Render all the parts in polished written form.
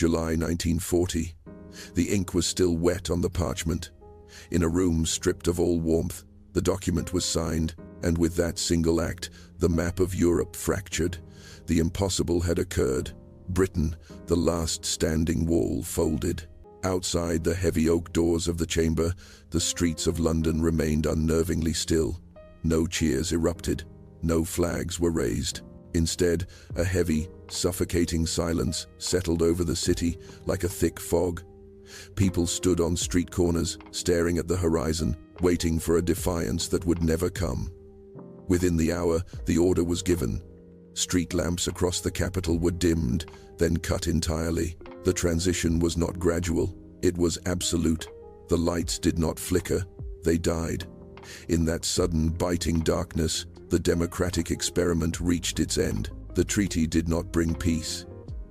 July 1940. The ink was still wet on the parchment. In a room stripped of all warmth, the document was signed, and with that single act, the map of Europe fractured. The impossible had occurred. Britain, the last standing wall, folded. Outside the heavy oak doors of the chamber, the streets of London remained unnervingly still. No cheers erupted. No flags were raised. Instead, a heavy, suffocating silence settled over the city like a thick fog. People stood on street corners, staring at the horizon, waiting for a defiance that would never come. Within the hour, the order was given. Street lamps across the capital were dimmed, then cut entirely. The transition was not gradual, it was absolute. The lights did not flicker, they died. In that sudden, biting darkness, the democratic experiment reached its end. The treaty did not bring peace.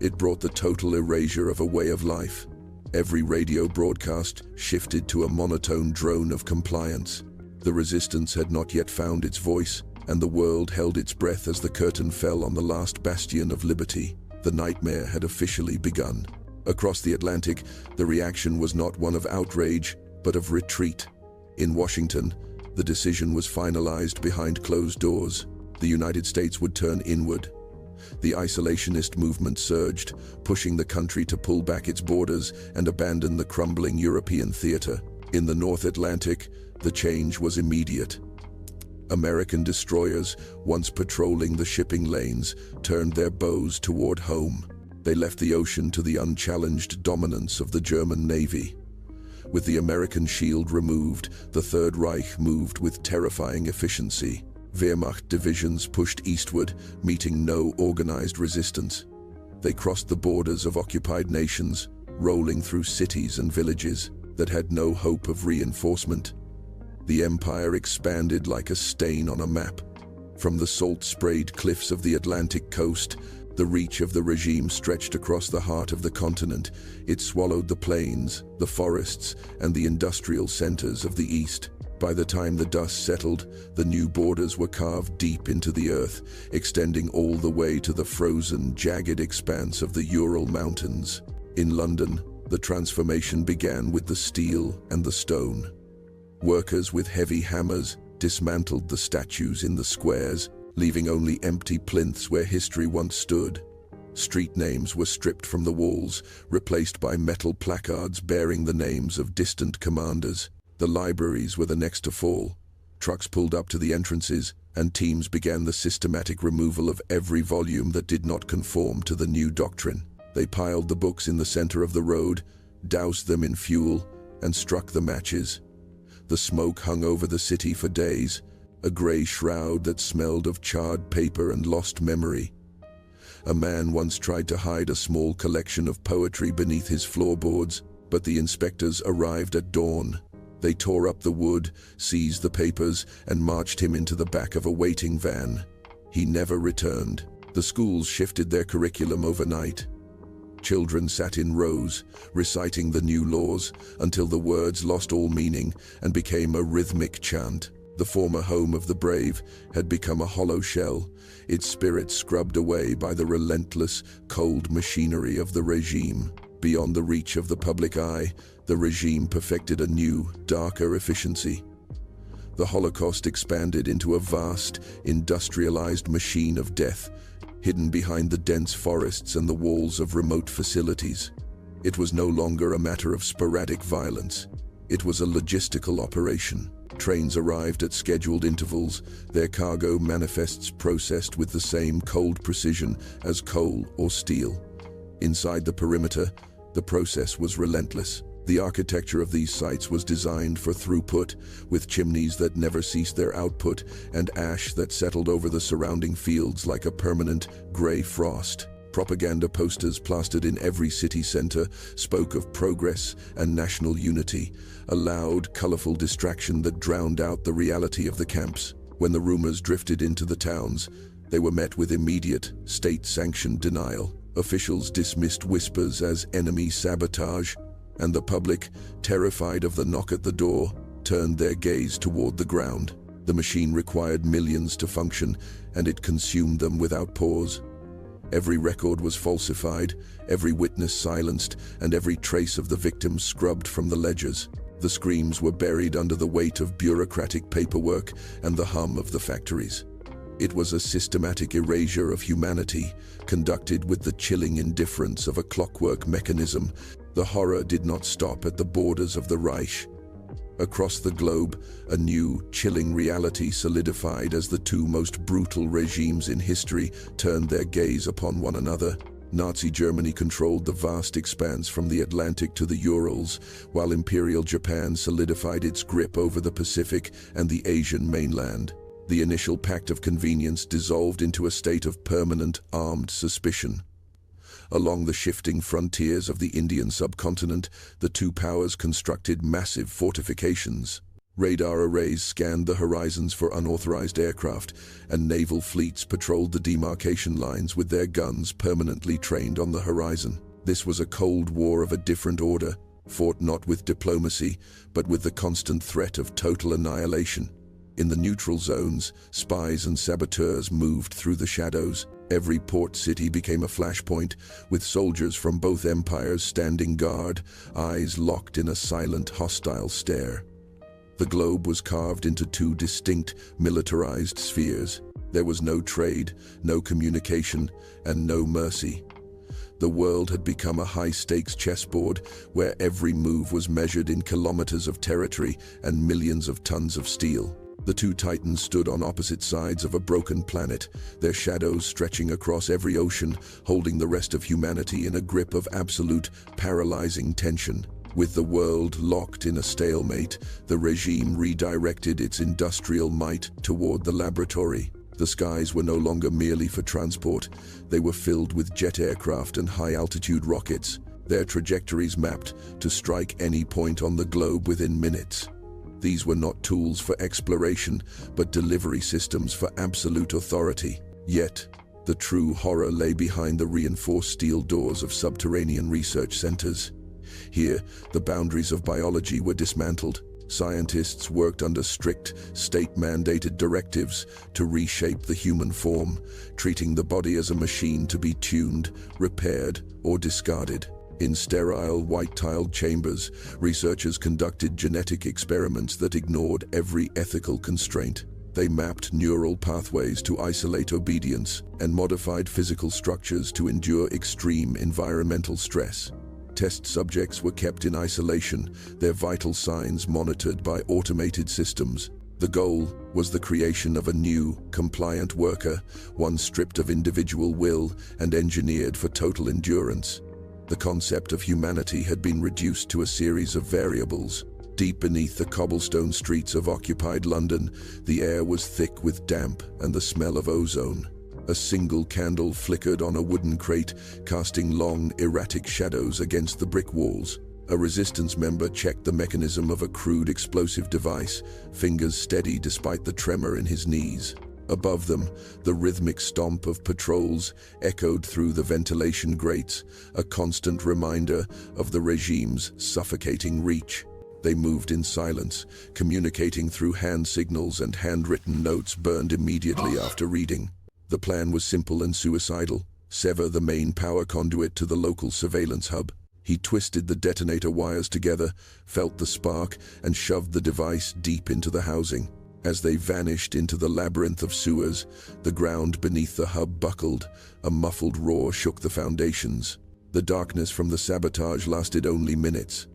It brought the total erasure of a way of life. Every radio broadcast shifted to a monotone drone of compliance. The resistance had not yet found its voice, and the world held its breath as the curtain fell on the last bastion of liberty. The nightmare had officially begun. Across the Atlantic, the reaction was not one of outrage, but of retreat. In Washington, the decision was finalized behind closed doors. The United States would turn inward. The isolationist movement surged, pushing the country to pull back its borders and abandon the crumbling European theater. In the North Atlantic, the change was immediate. American destroyers, once patrolling the shipping lanes, turned their bows toward home. They left the ocean to the unchallenged dominance of the German Navy. With the American shield removed, the Third Reich moved with terrifying efficiency. Wehrmacht divisions pushed eastward, meeting no organized resistance. They crossed the borders of occupied nations, rolling through cities and villages that had no hope of reinforcement. The empire expanded like a stain on a map. From the salt-sprayed cliffs of the Atlantic coast, the reach of the regime stretched across the heart of the continent. It swallowed the plains, the forests, and the industrial centers of the east. By the time the dust settled, the new borders were carved deep into the earth, extending all the way to the frozen, jagged expanse of the Ural Mountains. In London, the transformation began with the steel and the stone. Workers with heavy hammers dismantled the statues in the squares, leaving only empty plinths where history once stood. Street names were stripped from the walls, replaced by metal placards bearing the names of distant commanders. The libraries were the next to fall. Trucks pulled up to the entrances, and teams began the systematic removal of every volume that did not conform to the new doctrine. They piled the books in the center of the road, doused them in fuel, and struck the matches. The smoke hung over the city for days, a gray shroud that smelled of charred paper and lost memory. A man once tried to hide a small collection of poetry beneath his floorboards, but the inspectors arrived at dawn. They tore up the wood, seized the papers, and marched him into the back of a waiting van. He never returned. The schools shifted their curriculum overnight. Children sat in rows, reciting the new laws, until the words lost all meaning and became a rhythmic chant. The former home of the brave had become a hollow shell, its spirit scrubbed away by the relentless, cold machinery of the regime. Beyond the reach of the public eye, the regime perfected a new, darker efficiency. The Holocaust expanded into a vast, industrialized machine of death, hidden behind the dense forests and the walls of remote facilities. It was no longer a matter of sporadic violence. It was a logistical operation. Trains arrived at scheduled intervals, their cargo manifests processed with the same cold precision as coal or steel. Inside the perimeter, the process was relentless. The architecture of these sites was designed for throughput, with chimneys that never ceased their output and ash that settled over the surrounding fields like a permanent gray frost. Propaganda posters plastered in every city center spoke of progress and national unity, a loud, colorful distraction that drowned out the reality of the camps. When the rumors drifted into the towns, they were met with immediate, state-sanctioned denial. Officials dismissed whispers as enemy sabotage, and the public, terrified of the knock at the door, turned their gaze toward the ground. The machine required millions to function, and it consumed them without pause. Every record was falsified, every witness silenced, and every trace of the victim scrubbed from the ledgers. The screams were buried under the weight of bureaucratic paperwork and the hum of the factories. It was a systematic erasure of humanity, conducted with the chilling indifference of a clockwork mechanism. The horror did not stop at the borders of the Reich. Across the globe, a new, chilling reality solidified as the two most brutal regimes in history turned their gaze upon one another. Nazi Germany controlled the vast expanse from the Atlantic to the Urals, while Imperial Japan solidified its grip over the Pacific and the Asian mainland. The initial pact of convenience dissolved into a state of permanent, armed suspicion. Along the shifting frontiers of the Indian subcontinent, the two powers constructed massive fortifications. Radar arrays scanned the horizons for unauthorized aircraft, and naval fleets patrolled the demarcation lines with their guns permanently trained on the horizon. This was a Cold War of a different order, fought not with diplomacy, but with the constant threat of total annihilation. In the neutral zones, spies and saboteurs moved through the shadows. Every port city became a flashpoint, with soldiers from both empires standing guard, eyes locked in a silent, hostile stare. The globe was carved into two distinct, militarized spheres. There was no trade, no communication, and no mercy. The world had become a high-stakes chessboard where every move was measured in kilometers of territory and millions of tons of steel. The two titans stood on opposite sides of a broken planet, their shadows stretching across every ocean, holding the rest of humanity in a grip of absolute, paralyzing tension. With the world locked in a stalemate, the regime redirected its industrial might toward the laboratory. The skies were no longer merely for transport. They were filled with jet aircraft and high-altitude rockets, their trajectories mapped to strike any point on the globe within minutes. These were not tools for exploration, but delivery systems for absolute authority. Yet, the true horror lay behind the reinforced steel doors of subterranean research centers. Here, the boundaries of biology were dismantled. Scientists worked under strict, state-mandated directives to reshape the human form, treating the body as a machine to be tuned, repaired, or discarded. In sterile, white-tiled chambers, researchers conducted genetic experiments that ignored every ethical constraint. They mapped neural pathways to isolate obedience and modified physical structures to endure extreme environmental stress. Test subjects were kept in isolation, their vital signs monitored by automated systems. The goal was the creation of a new, compliant worker, one stripped of individual will and engineered for total endurance. The concept of humanity had been reduced to a series of variables. Deep beneath the cobblestone streets of occupied London, the air was thick with damp and the smell of ozone. A single candle flickered on a wooden crate, casting long, erratic shadows against the brick walls. A resistance member checked the mechanism of a crude explosive device, fingers steady despite the tremor in his knees. Above them, the rhythmic stomp of patrols echoed through the ventilation grates, a constant reminder of the regime's suffocating reach. They moved in silence, communicating through hand signals and handwritten notes burned immediately after reading. The plan was simple and suicidal: sever the main power conduit to the local surveillance hub. He twisted the detonator wires together, felt the spark, and shoved the device deep into the housing. As they vanished into the labyrinth of sewers, the ground beneath the hub buckled. A muffled roar shook the foundations. The darkness from the sabotage lasted only minutes.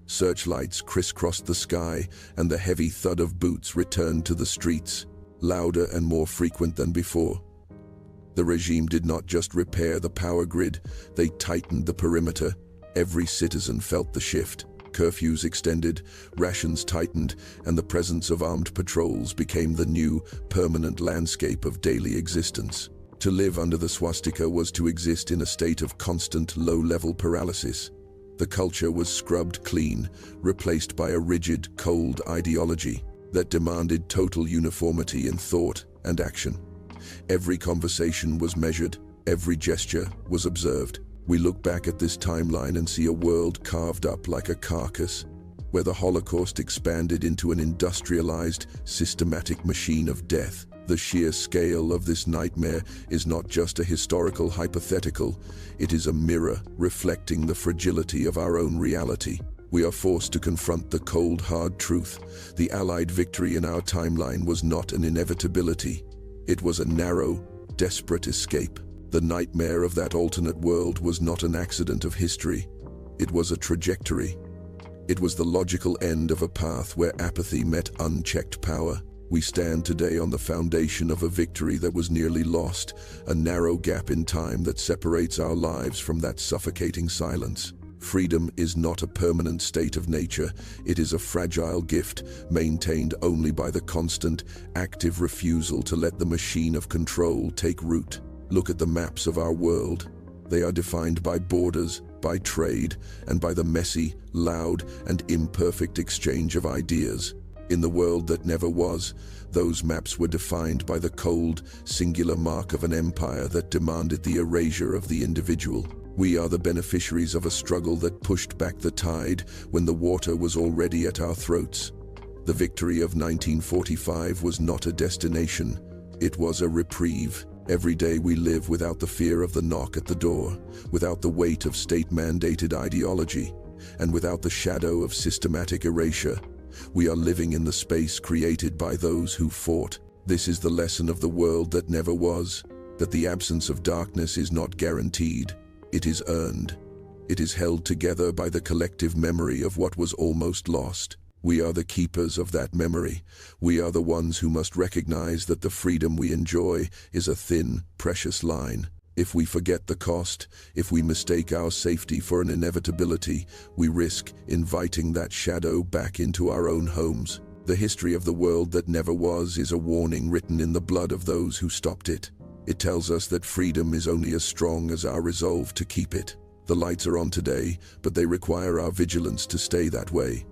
Searchlights crisscrossed the sky, and the heavy thud of boots returned to the streets, louder and more frequent than before. The regime did not just repair the power grid, they tightened the perimeter. Every citizen felt the shift. Curfews extended, rations tightened, and the presence of armed patrols became the new, permanent landscape of daily existence. To live under the swastika was to exist in a state of constant, low-level paralysis. The culture was scrubbed clean, replaced by a rigid, cold ideology that demanded total uniformity in thought and action. Every conversation was measured, every gesture was observed. We look back at this timeline and see a world carved up like a carcass, where the Holocaust expanded into an industrialized, systematic machine of death. The sheer scale of this nightmare is not just a historical hypothetical, it is a mirror reflecting the fragility of our own reality. We are forced to confront the cold, hard truth. The Allied victory in our timeline was not an inevitability. It was a narrow, desperate escape. The nightmare of that alternate world was not an accident of history. It was a trajectory. It was the logical end of a path where apathy met unchecked power. We stand today on the foundation of a victory that was nearly lost, a narrow gap in time that separates our lives from that suffocating silence. Freedom is not a permanent state of nature. It is a fragile gift, maintained only by the constant, active refusal to let the machine of control take root. Look at the maps of our world. They are defined by borders, by trade, and by the messy, loud, and imperfect exchange of ideas. In the world that never was, those maps were defined by the cold, singular mark of an empire that demanded the erasure of the individual. We are the beneficiaries of a struggle that pushed back the tide when the water was already at our throats. The victory of 1945 was not a destination, it was a reprieve. Every day we live without the fear of the knock at the door, without the weight of state-mandated ideology, and without the shadow of systematic erasure. We are living in the space created by those who fought. This is the lesson of the world that never was, that the absence of darkness is not guaranteed. It is earned. It is held together by the collective memory of what was almost lost. We are the keepers of that memory. We are the ones who must recognize that the freedom we enjoy is a thin, precious line. If we forget the cost, if we mistake our safety for an inevitability, we risk inviting that shadow back into our own homes. The history of the world that never was is a warning written in the blood of those who stopped it. It tells us that freedom is only as strong as our resolve to keep it. The lights are on today, but they require our vigilance to stay that way.